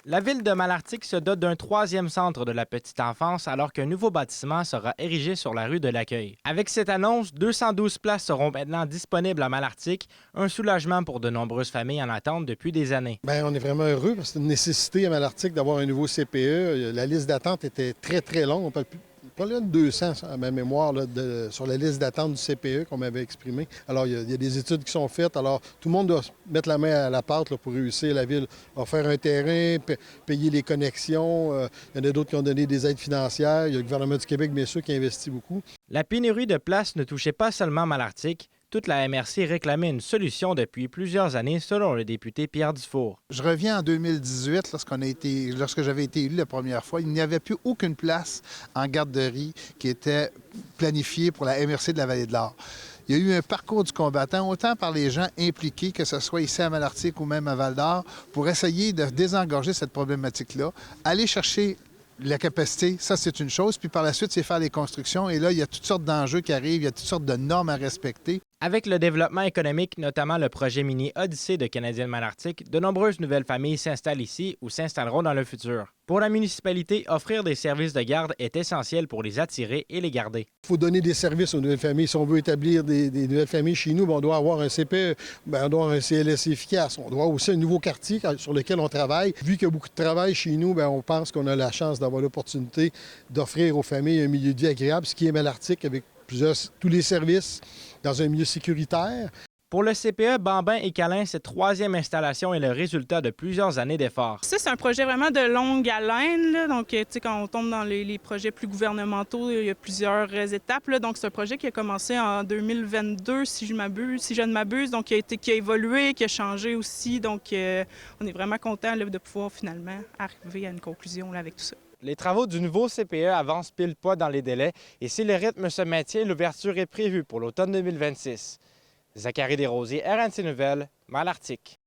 La ville de Malartic se dote d'un troisième centre de la petite enfance alors qu'un nouveau bâtiment sera érigé sur la rue de l'Accueil. Avec cette annonce, 212 places seront maintenant disponibles à Malartic, un soulagement pour de nombreuses familles en attente depuis des années. Bien, on est vraiment heureux parce que c'est une nécessité à Malartic d'avoir un nouveau CPE. La liste d'attente était très, très longue. On parle plus pas loin de 200 à ma mémoire là, sur la liste d'attente du CPE qu'on m'avait exprimé. Alors, il y a des études qui sont faites. Alors, tout le monde doit mettre la main à la pâte là, pour réussir. La ville va faire un terrain, payer les connexions. Il y en a d'autres qui ont donné des aides financières. Il y a le gouvernement du Québec, bien sûr, qui investit beaucoup. La pénurie de places ne touchait pas seulement Malartic. Toute la MRC réclamait une solution depuis plusieurs années, selon le député Pierre Dufour. Je reviens en 2018, lorsque j'avais été élu la première fois. Il n'y avait plus aucune place en garderie qui était planifiée pour la MRC de la Vallée-de-l'Or. Il y a eu un parcours du combattant, autant par les gens impliqués, que ce soit ici à Malartic ou même à Val-d'Or, pour essayer de désengorger cette problématique-là, aller chercher la capacité, ça c'est une chose, puis par la suite, c'est faire les constructions. Et là, il y a toutes sortes d'enjeux qui arrivent, il y a toutes sortes de normes à respecter. Avec le développement économique, notamment le projet mini Odyssée de Canadienne Malartic, de nombreuses nouvelles familles s'installent ici ou s'installeront dans le futur. Pour la municipalité, offrir des services de garde est essentiel pour les attirer et les garder. Il faut donner des services aux nouvelles familles. Si on veut établir des nouvelles familles chez nous, bien, on doit avoir un CPE, bien, on doit avoir un CLS efficace. On doit avoir aussi un nouveau quartier sur lequel on travaille. Vu qu'il y a beaucoup de travail chez nous, bien, on pense qu'on a la chance d'avoir l'opportunité d'offrir aux familles un milieu de vie agréable, ce qui est Malartic avec tous les services dans un milieu sécuritaire. Pour le CPE Bambin et Câlin, cette troisième installation est le résultat de plusieurs années d'efforts. Ça, c'est un projet vraiment de longue haleine. Là. Donc, tu sais, quand on tombe dans les projets plus gouvernementaux, il y a plusieurs étapes. Là. Donc, c'est un projet qui a commencé en 2022, si je ne m'abuse. Donc, qui a évolué, qui a changé aussi. Donc, on est vraiment content de pouvoir finalement arriver à une conclusion là, avec tout ça. Les travaux du nouveau CPE avancent pile poil dans les délais et si le rythme se maintient, l'ouverture est prévue pour l'automne 2026. Zachary Desrosiers, RNC Nouvelles, Malartic.